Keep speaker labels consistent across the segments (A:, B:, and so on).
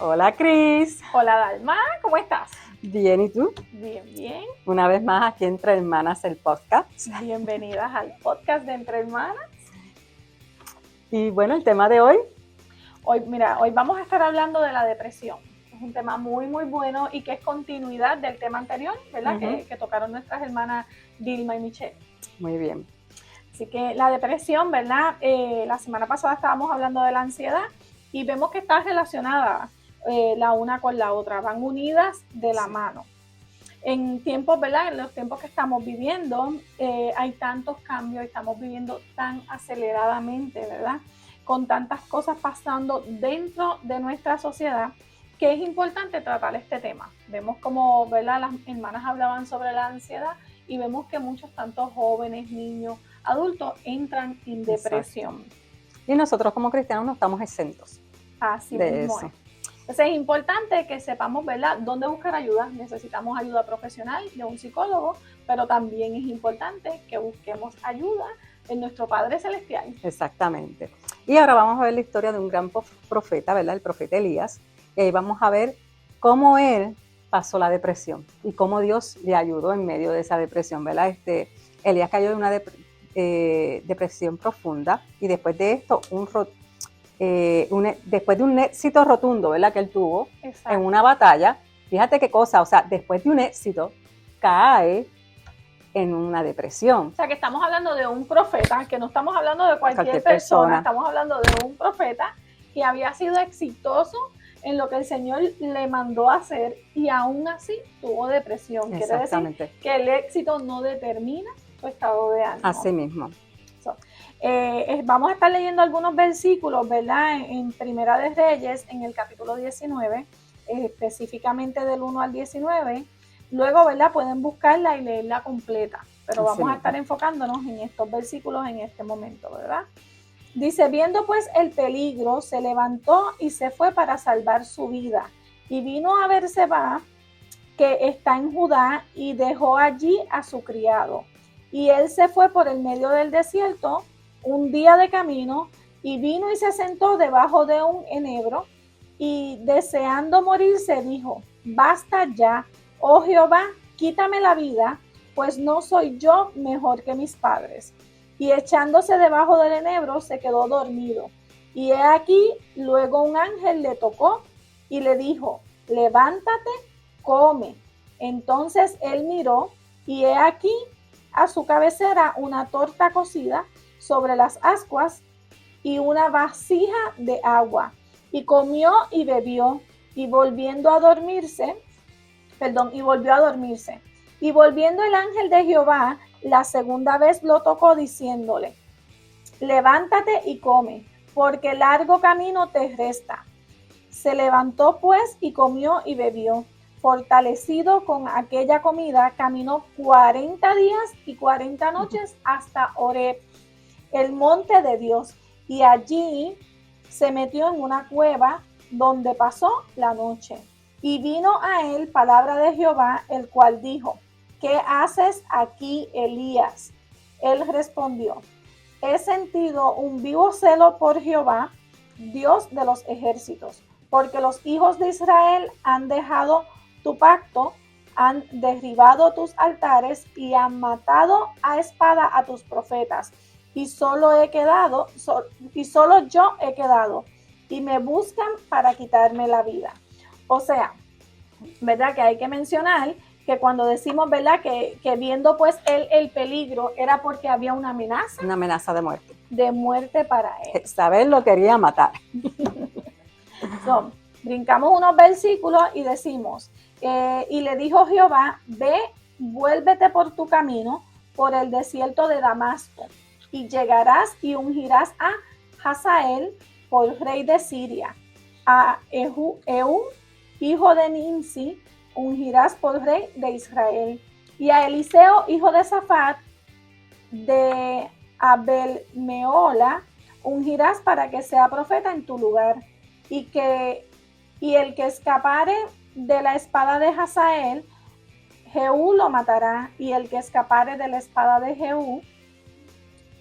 A: Hola Cris,
B: Hola Dalma, ¿cómo estás?
A: bien, ¿y tú?
B: Bien, bien.
A: Una vez más aquí entre hermanas el podcast.
B: Bienvenidas al podcast de Entre Hermanas.
A: Y bueno, el tema de hoy.
B: Hoy vamos a estar hablando de la depresión. Es un tema muy, muy bueno y que es continuidad del tema anterior, ¿verdad? Que tocaron nuestras hermanas Dilma y Michelle.
A: Muy bien.
B: Así que la depresión, ¿verdad? La semana pasada estábamos hablando de la ansiedad y vemos que está relacionada la una con la otra, van unidas de la mano. En tiempos, ¿verdad? En los tiempos que estamos viviendo, hay tantos cambios, estamos viviendo tan aceleradamente, ¿verdad? Con tantas cosas pasando dentro de nuestra sociedad, que es importante tratar este tema. Vemos como, ¿verdad? Las hermanas hablaban sobre la ansiedad y vemos que muchos, tantos jóvenes, niños, adultos, entran en depresión.
A: Exacto. Y nosotros como cristianos no estamos exentos.
B: Así
A: de
B: mismo
A: eso.
B: es. Entonces es importante que sepamos, ¿verdad?, dónde buscar ayuda. Necesitamos ayuda profesional de un psicólogo, pero también es importante que busquemos ayuda en nuestro Padre Celestial.
A: Exactamente. Y ahora vamos a ver la historia de un gran profeta, ¿verdad? El profeta Elías. Y ahí vamos a ver cómo él pasó la depresión y cómo Dios le ayudó en medio de esa depresión, ¿verdad? Elías cayó en una depresión profunda y después de esto, después de un éxito rotundo, ¿verdad? Que él tuvo. Exacto. En una batalla, fíjate qué cosa, o sea, después de un éxito, cae en una depresión.
B: O sea, que estamos hablando de un profeta, que no estamos hablando de cualquier persona, estamos hablando de un profeta que había sido exitoso en lo que el Señor le mandó a hacer y aún así tuvo depresión. Quiere decir que el éxito no determina tu estado de ánimo.
A: Así mismo.
B: Vamos a estar leyendo algunos versículos, ¿verdad? En Primera de Reyes, en el capítulo 19, específicamente del 1 al 19. Luego, ¿verdad? Pueden buscarla y leerla completa, pero vamos a estar enfocándonos en estos versículos en este momento, ¿verdad? Dice, viendo pues el peligro, se levantó y se fue para salvar su vida. Y vino a Berseba, que está en Judá, y dejó allí a su criado. Y él se fue por el medio del desierto un día de camino, y vino y se sentó debajo de un enebro, y deseando morirse dijo, basta ya, oh Jehová, quítame la vida, pues no soy yo mejor que mis padres. Y echándose debajo del enebro se quedó dormido. Y he aquí, luego un ángel le tocó y le dijo, levántate, come. Entonces él miró y he aquí a su cabecera una torta cocida sobre las ascuas y una vasija de agua. Y comió y bebió y volvió a dormirse. Y volviendo el ángel de Jehová la segunda vez lo tocó diciéndole, levántate y come, porque largo camino te resta. Se levantó pues y comió y bebió. Fortalecido con aquella comida, caminó 40 días y 40 noches hasta Horeb, el monte de Dios, y allí se metió en una cueva donde pasó la noche. Y vino a él palabra de Jehová, el cual dijo, ¿qué haces aquí, Elías? Él respondió, he sentido un vivo celo por Jehová, Dios de los ejércitos, porque los hijos de Israel han dejado tu pacto, han derribado tus altares y han matado a espada a tus profetas. Y solo yo he quedado, y me buscan para quitarme la vida. O sea, ¿verdad? Que hay que mencionar que cuando decimos, ¿verdad? Que viendo pues él el peligro era porque había una amenaza.
A: Una amenaza de muerte.
B: De muerte para él.
A: Jezabel lo quería matar.
B: Brincamos unos versículos y decimos, y le dijo Jehová, ve, vuélvete por tu camino, por el desierto de Damasco, y llegarás y ungirás a Hazael por rey de Siria, a Ehud, hijo de Nimsi, ungirás por rey de Israel, y a Eliseo, hijo de Safat, de Abel-Meola, ungirás para que sea profeta en tu lugar, y el que escapare de la espada de Hazael, Jehú lo matará, y el que escapare de la espada de Jehú,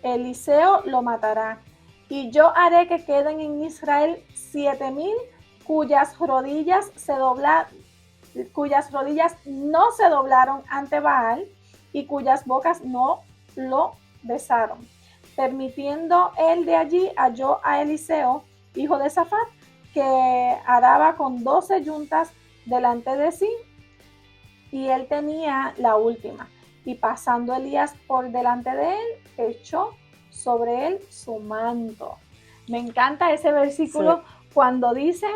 B: Eliseo lo matará. Y yo haré que queden en Israel 7,000 cuyas rodillas no se doblaron ante Baal y cuyas bocas no lo besaron. Permitiendo él de allí, halló a Eliseo, hijo de Safat, que araba con 12 yuntas delante de sí, y él tenía la última. Y pasando Elías por delante de él, echó sobre él su manto. Me encanta ese versículo cuando dice,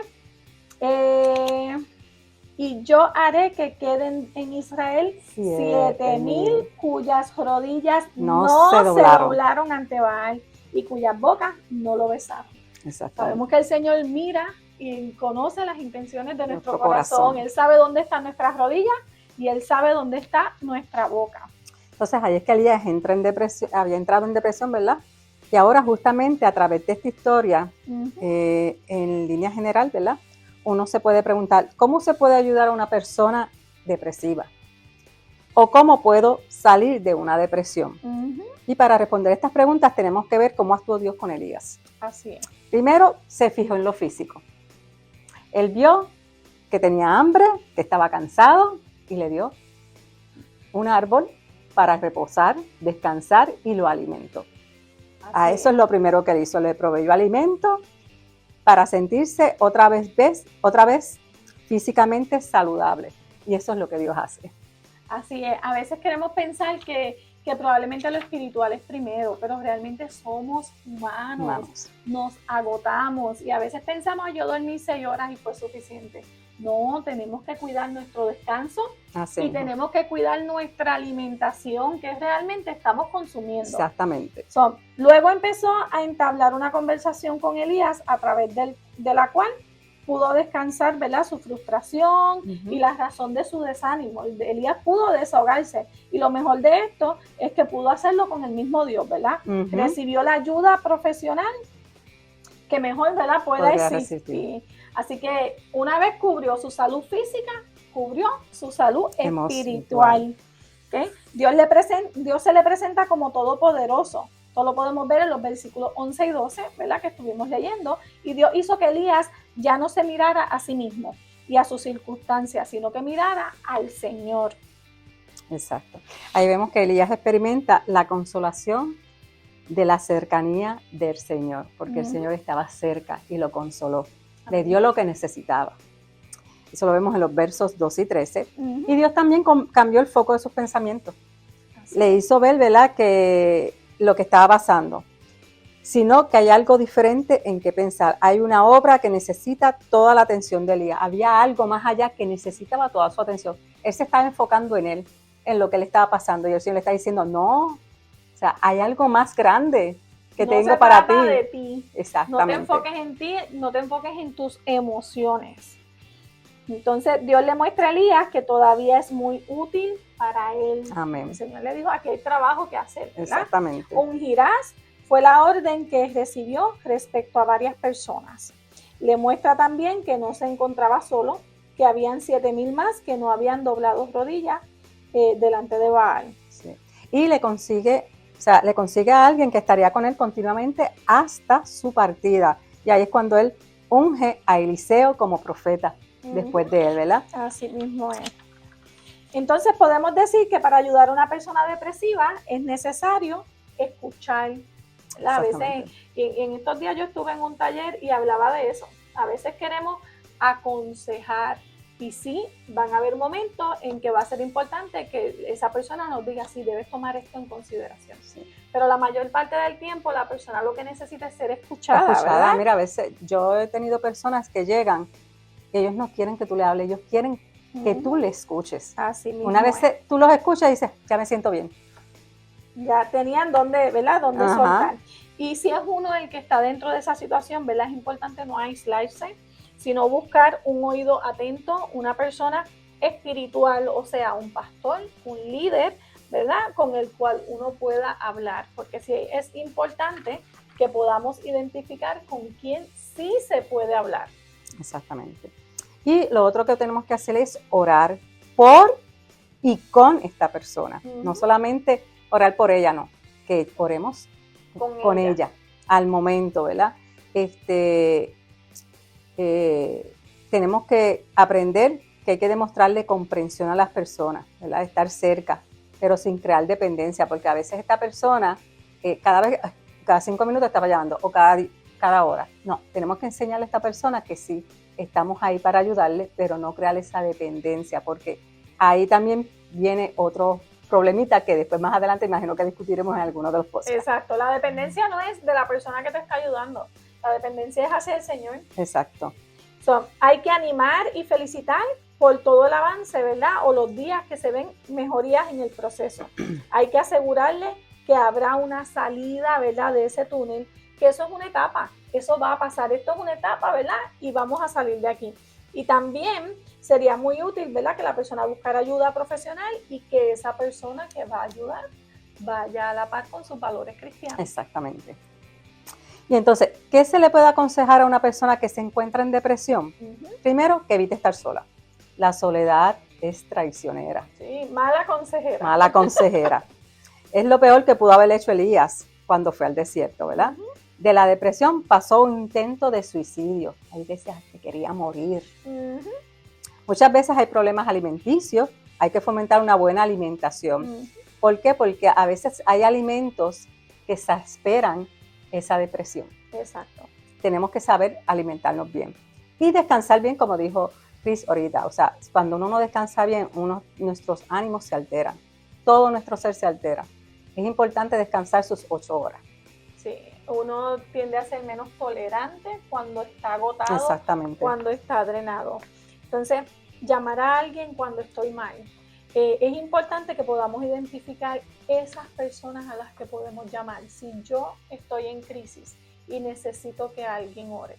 B: y yo haré que queden en Israel 7,000 cuyas rodillas no se doblaron ante Baal y cuyas bocas no lo besaron. Sabemos que el Señor mira y conoce las intenciones de nuestro corazón. Él sabe dónde están nuestras rodillas y Él sabe dónde está nuestra boca.
A: Entonces ahí es que Elías había entrado en depresión, ¿verdad? Y ahora justamente a través de esta historia, en línea general, ¿verdad? Uno se puede preguntar, ¿cómo se puede ayudar a una persona depresiva? ¿O cómo puedo salir de una depresión? Y para responder estas preguntas tenemos que ver cómo actuó Dios con Elías.
B: Así es.
A: Primero, se fijó en lo físico. Él vio que tenía hambre, que estaba cansado y le dio un árbol para reposar, descansar y lo alimentó. A eso es lo primero que hizo, le proveyó alimento para sentirse otra vez físicamente saludable. Y eso es lo que Dios hace.
B: Así es, a veces queremos pensar que probablemente lo espiritual es primero, pero realmente somos humanos, nos agotamos y a veces pensamos, yo dormí 6 horas y fue suficiente. No, tenemos que cuidar nuestro descanso y tenemos que cuidar nuestra alimentación que realmente estamos consumiendo.
A: Exactamente.
B: Luego empezó a entablar una conversación con Elías a través de la cual pudo descansar, ¿verdad?, su frustración y la razón de su desánimo. Elías pudo desahogarse y lo mejor de esto es que pudo hacerlo con el mismo Dios, ¿verdad? Recibió la ayuda profesional que mejor, ¿verdad?, pueda existir. Así que una vez cubrió su salud física, cubrió su salud espiritual. ¿Okay? Dios se le presenta como todopoderoso. Esto lo podemos ver en los versículos 11 y 12, ¿verdad?, que estuvimos leyendo. Y Dios hizo que Elías ya no se mirara a sí mismo y a sus circunstancias, sino que mirara al Señor.
A: Exacto. Ahí vemos que Elías experimenta la consolación de la cercanía del Señor, porque el Señor estaba cerca y lo consoló. Le dio lo que necesitaba. Eso lo vemos en los versos 12 y 13. Y Dios también cambió el foco de sus pensamientos. Le hizo ver, ¿verdad?, que lo que estaba pasando, sino que hay algo diferente en qué pensar. Hay una obra que necesita toda la atención de Elías. Había algo más allá que necesitaba toda su atención. Él se estaba enfocando en él, en lo que le estaba pasando. Y el Señor le está diciendo, no, o sea, hay algo más grande que tengo para ti.
B: No se trata de ti.
A: Exactamente.
B: No te enfoques en ti, no te enfoques en tus emociones. Entonces Dios le muestra a Elías que todavía es muy útil para él.
A: Amén.
B: El Señor le dijo, aquí hay trabajo que hacer, ¿verdad?
A: Exactamente.
B: Ungirás fue la orden que recibió respecto a varias personas. Le muestra también que no se encontraba solo, que habían 7,000 más que no habían doblado rodillas delante de Baal.
A: Sí. Y le consigue a alguien que estaría con él continuamente hasta su partida. Y ahí es cuando él unge a Eliseo como profeta después de él, ¿verdad?
B: Así mismo es. Entonces podemos decir que para ayudar a una persona depresiva es necesario escuchar. A veces, en estos días yo estuve en un taller y hablaba de eso. A veces queremos aconsejar y sí, van a haber momentos en que va a ser importante que esa persona nos diga, sí, debes tomar esto en consideración. Sí. Pero la mayor parte del tiempo la persona lo que necesita es ser escuchada, ¿verdad?
A: Mira, a veces yo he tenido personas que llegan, ellos no quieren que tú le hables, ellos quieren que tú le escuches.
B: Así mismo.
A: Una vez tú los escuchas y dices, ya me siento bien.
B: Ya tenían dónde soltar. Y si es uno el que está dentro de esa situación, ¿verdad? Es importante no aislarse, sino buscar un oído atento, una persona espiritual, o sea, un pastor, un líder, ¿verdad?, con el cual uno pueda hablar, porque sí es importante que podamos identificar con quién sí se puede hablar.
A: Exactamente. Y lo otro que tenemos que hacer es orar por y con esta persona. No solamente orar por ella, no, que oremos con ella al momento, ¿verdad? tenemos que aprender que hay que demostrarle comprensión a las personas, ¿verdad? Estar cerca, pero sin crear dependencia, porque a veces esta persona cada 5 minutos estaba llamando o cada hora. No, tenemos que enseñarle a esta persona que sí, estamos ahí para ayudarle, pero no crear esa dependencia, porque ahí también viene otro problemita que después más adelante imagino que discutiremos en alguno de los podcasts.
B: Exacto, la dependencia no es de la persona que te está ayudando, la dependencia es hacia el Señor.
A: Exacto.
B: Hay que animar y felicitar por todo el avance, ¿verdad? O los días que se ven mejorías en el proceso. Hay que asegurarle que habrá una salida, ¿verdad? De ese túnel, que eso es una etapa, eso va a pasar, esto es una etapa, ¿verdad? Y vamos a salir de aquí. Y también sería muy útil, ¿verdad? Que la persona buscara ayuda profesional y que esa persona que va a ayudar vaya a la par con sus valores cristianos.
A: Exactamente. Y entonces, ¿qué se le puede aconsejar a una persona que se encuentra en depresión? Primero, que evite estar sola. La soledad es traicionera.
B: Sí, mala consejera.
A: Mala consejera. Es lo peor que pudo haber hecho Elías cuando fue al desierto, ¿verdad? De la depresión pasó un intento de suicidio. Ahí decía que quería morir. Muchas veces hay problemas alimenticios, hay que fomentar una buena alimentación. ¿Por qué? Porque a veces hay alimentos que exasperan esa depresión.
B: Exacto.
A: Tenemos que saber alimentarnos bien y descansar bien, como dijo Cris ahorita. O sea, cuando uno no descansa bien, nuestros ánimos se alteran, todo nuestro ser se altera. Es importante descansar sus 8 horas.
B: Sí, uno tiende a ser menos tolerante cuando está agotado,
A: exactamente,
B: cuando está drenado. Entonces, llamar a alguien cuando estoy mal. Es importante que podamos identificar esas personas a las que podemos llamar. Si yo estoy en crisis y necesito que alguien ore,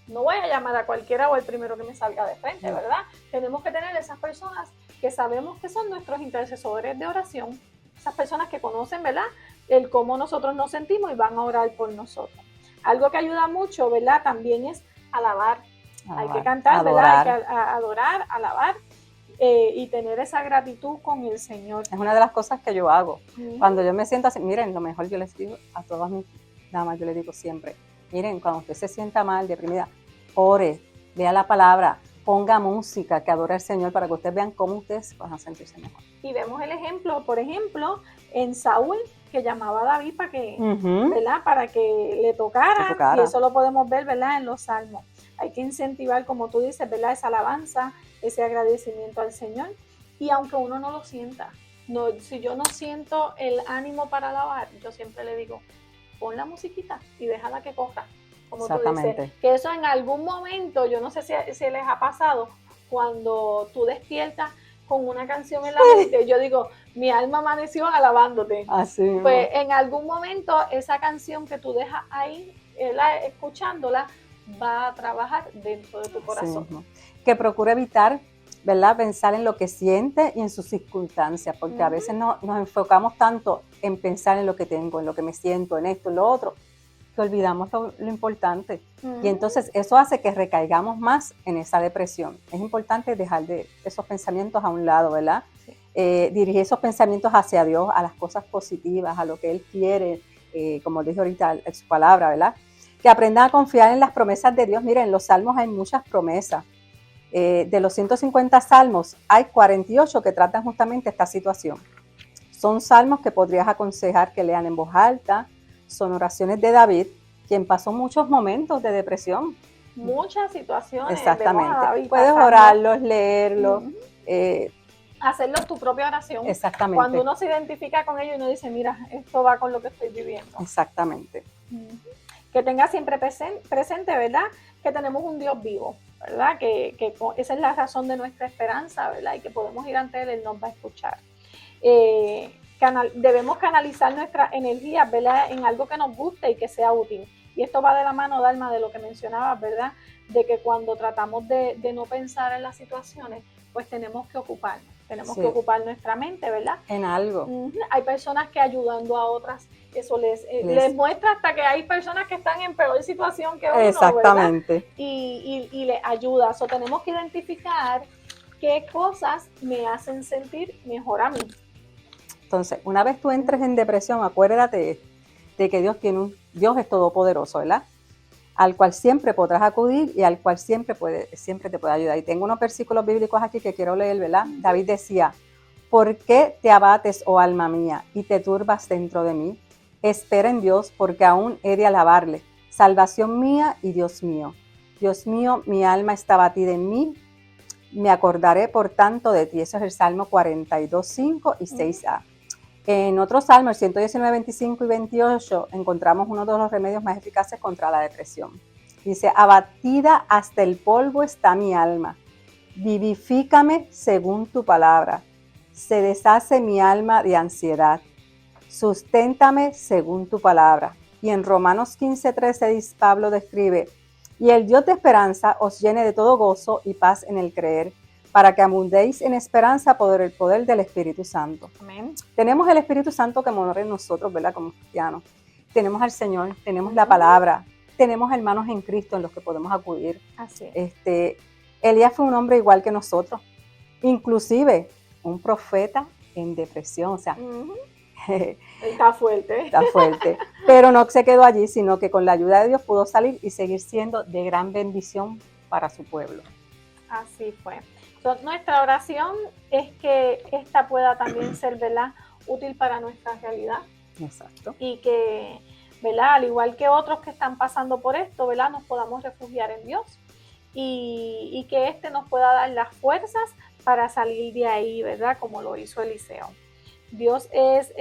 B: no voy a llamar a cualquiera o el primero que me salga de frente, ¿verdad? Tenemos que tener esas personas que sabemos que son nuestros intercesores de oración, esas personas que conocen, ¿verdad?, el cómo nosotros nos sentimos y van a orar por nosotros. Algo que ayuda mucho, ¿verdad?, también es alabar. Hay que cantar,
A: adorar.
B: ¿verdad? Hay que adorar, alabar. Y tener esa gratitud con el Señor.
A: Es una de las cosas que yo hago. Cuando yo me siento así, miren, lo mejor yo les digo a todas mis damas, yo les digo siempre, miren, cuando usted se sienta mal, deprimida, ore, lea la palabra, ponga música que adore al Señor para que ustedes vean cómo ustedes van a sentirse mejor.
B: Y vemos el ejemplo, por ejemplo, en Saúl, que llamaba a David para que, ¿verdad?, para que le tocara, y eso lo podemos ver, ¿verdad?, en los salmos. Hay que incentivar, como tú dices, ¿verdad?, esa alabanza, ese agradecimiento al Señor, y aunque uno no lo sienta, si yo no siento el ánimo para alabar, yo siempre le digo, pon la musiquita y déjala que corra, como tú dices, que eso en algún momento, yo no sé si les ha pasado, cuando tú despiertas con una canción en la mente, yo digo, mi alma amaneció alabándote.
A: Así
B: pues en algún momento esa canción que tú dejas ahí, escuchándola, va a trabajar dentro de tu corazón.
A: Que procure evitar, ¿verdad?, pensar en lo que siente y en sus circunstancias, porque a veces nos enfocamos tanto en pensar en lo que tengo, en lo que me siento, en esto, en lo otro, que olvidamos lo importante. Y entonces eso hace que recaigamos más en esa depresión. Es importante dejar de esos pensamientos a un lado, ¿verdad? Sí. Dirigir esos pensamientos hacia Dios, a las cosas positivas, a lo que Él quiere, como dije ahorita en su palabra, ¿verdad? Que aprendan a confiar en las promesas de Dios. Miren, en los salmos hay muchas promesas. De los 150 salmos, hay 48 que tratan justamente esta situación. Son salmos que podrías aconsejar que lean en voz alta. Son oraciones de David, quien pasó muchos momentos de depresión.
B: Muchas situaciones.
A: Exactamente.
B: David
A: puedes orarlos, leerlos.
B: Hacerlos tu propia oración.
A: Exactamente.
B: Cuando uno se identifica con ello y uno dice, mira, esto va con lo que estoy viviendo.
A: Exactamente.
B: Que tenga siempre presente, ¿verdad?, que tenemos un Dios vivo, ¿verdad? Que esa es la razón de nuestra esperanza, ¿verdad? Y que podemos ir ante Él nos va a escuchar. Debemos canalizar nuestra energía, ¿verdad?, en algo que nos guste y que sea útil. Y esto va de la mano, Dalma, de lo que mencionabas, ¿verdad?, de que cuando tratamos de no pensar en las situaciones, pues tenemos que ocuparnos. Tenemos que ocupar nuestra mente, ¿verdad?
A: En algo.
B: Hay personas que ayudando a otras, eso les muestra hasta que hay personas que están en peor situación que uno,
A: exactamente,
B: ¿verdad? Y les ayuda. So, tenemos que identificar qué cosas me hacen sentir mejor a mí.
A: Entonces, una vez tú entres en depresión, acuérdate de que Dios es todopoderoso, ¿verdad? al cual siempre podrás acudir y al cual siempre te puede ayudar. Y tengo unos versículos bíblicos aquí que quiero leer, ¿verdad? David decía, ¿por qué te abates, oh alma mía, y te turbas dentro de mí? Espera en Dios, porque aún he de alabarle, salvación mía y Dios mío. Dios mío, mi alma está abatida en mí, me acordaré por tanto de ti. Eso es el Salmo 42, 5 y 6a. En otros salmos, 119, 25 y 28, encontramos uno de los remedios más eficaces contra la depresión. Dice, abatida hasta el polvo está mi alma, vivifícame según tu palabra. Se deshace mi alma de ansiedad, susténtame según tu palabra. Y en Romanos 15:13 Pablo describe, y el Dios de esperanza os llene de todo gozo y paz en el creer, para que abundéis en esperanza por el poder del Espíritu Santo.
B: Amén.
A: Tenemos el Espíritu Santo que mora en nosotros, ¿verdad? Como cristianos. Tenemos al Señor, tenemos la palabra, tenemos hermanos en Cristo en los que podemos acudir.
B: Así es.
A: Elías fue un hombre igual que nosotros, inclusive un profeta en depresión, o sea,
B: Está fuerte.
A: Está fuerte. Pero no se quedó allí, sino que con la ayuda de Dios pudo salir y seguir siendo de gran bendición para su pueblo.
B: Así fue. Entonces, nuestra oración es que esta pueda también ser, ¿verdad?, útil para nuestra realidad.
A: Exacto.
B: Y que, ¿verdad?, al igual que otros que están pasando por esto, ¿verdad?, nos podamos refugiar en Dios y que este nos pueda dar las fuerzas para salir de ahí, ¿verdad?, como lo hizo Eliseo. Dios es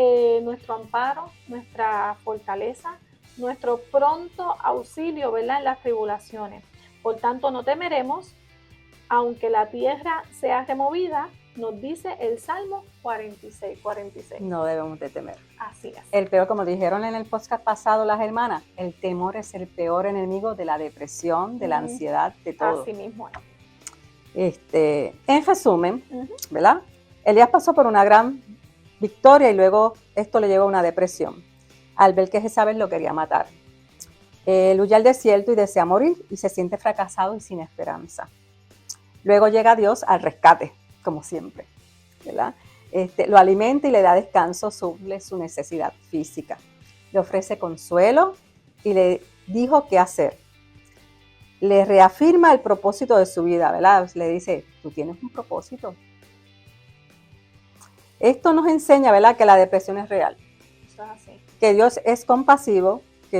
B: nuestro amparo, nuestra fortaleza, nuestro pronto auxilio, ¿verdad?, en las tribulaciones. Por tanto, no temeremos, aunque la tierra sea removida, nos dice el Salmo 46.
A: No debemos de temer.
B: Así es.
A: El peor, como dijeron en el podcast pasado las hermanas, el temor es el peor enemigo de la depresión, de la ansiedad, de todo.
B: Así mismo.
A: En resumen, ¿verdad? Elías pasó por una gran victoria y luego esto le llevó a una depresión. Al ver que Jezabel lo quería matar. Él huye al desierto y desea morir y se siente fracasado y sin esperanza. Luego llega Dios al rescate, como siempre, ¿verdad? Lo alimenta y le da descanso, suple su necesidad física. Le ofrece consuelo y le dijo qué hacer. Le reafirma el propósito de su vida, ¿verdad? Le dice, tú tienes un propósito. Esto nos enseña, ¿verdad?, que la depresión es real.
B: Eso es así.
A: Que Dios es compasivo, que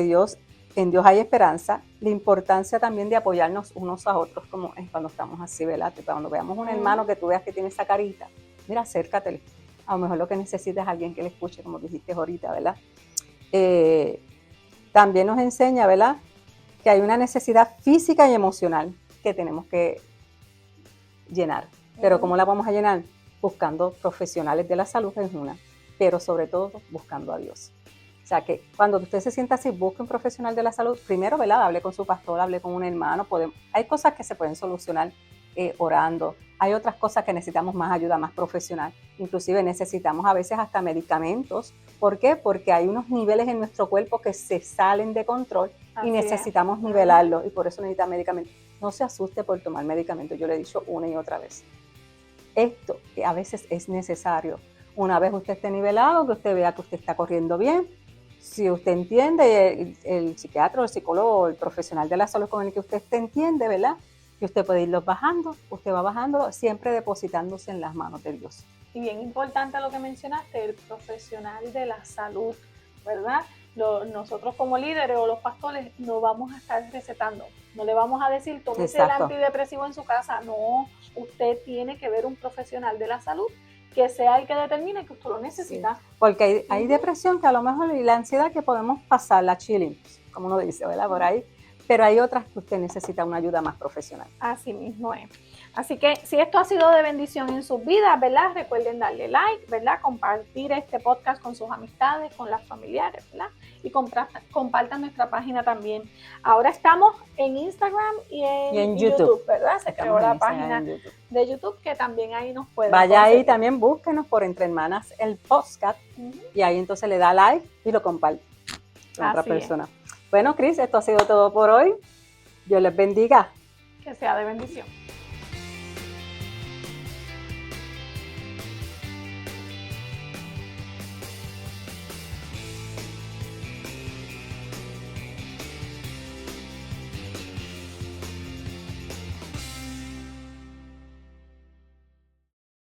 A: en Dios hay esperanza, la importancia también de apoyarnos unos a otros, como es cuando estamos así, ¿verdad? Cuando veamos un hermano que tú veas que tiene esa carita, mira, acércatele. A lo mejor lo que necesitas es alguien que le escuche, como dijiste ahorita, ¿verdad? También nos enseña, ¿verdad?, que hay una necesidad física y emocional que tenemos que llenar. Pero ¿cómo la vamos a llenar? Buscando profesionales de la salud es una, pero sobre todo buscando a Dios. O sea que cuando usted se sienta así, busque un profesional de la salud. Primero, ¿verdad?, hable con su pastor, hable con un hermano. Hay cosas que se pueden solucionar orando. Hay otras cosas que necesitamos más ayuda, más profesional. Inclusive necesitamos a veces hasta medicamentos. ¿Por qué? Porque hay unos niveles en nuestro cuerpo que se salen de control y necesitamos nivelarlos. Y por eso necesita medicamentos. No se asuste por tomar medicamentos. Yo le he dicho una y otra vez. Esto a veces es necesario. Una vez usted esté nivelado, que usted vea que usted está corriendo bien. Si usted entiende, el psiquiatra, el psicólogo, el profesional de la salud con el que usted entiende, ¿verdad?, que usted puede irlos bajando, usted va bajando, siempre depositándose en las manos de Dios.
B: Y bien importante lo que mencionaste, el profesional de la salud, ¿verdad? Nosotros como líderes o los pastores no vamos a estar recetando, no le vamos a decir tómese el antidepresivo en su casa, no, usted tiene que ver un profesional de la salud que sea el que determine que usted lo necesita.
A: Sí, porque hay depresión que a lo mejor, y la ansiedad que podemos pasar, la chilling, como uno dice, ¿verdad?, por ahí, pero hay otras que usted necesita una ayuda más profesional.
B: Así mismo es. Así que si esto ha sido de bendición en sus vidas, ¿verdad?, recuerden darle like, ¿verdad?, compartir este podcast con sus amistades, con las familiares, ¿verdad?, y compartan nuestra página también. Ahora estamos en Instagram y en YouTube, ¿verdad? Se creó la página de YouTube que también ahí nos pueden
A: Vaya conseguir. Ahí también búsquenos por Entre Hermanas el podcast y ahí entonces le da like y lo comparte con otra persona. Bueno, Cris, esto ha sido todo por hoy. Dios les bendiga.
B: Que sea de bendición.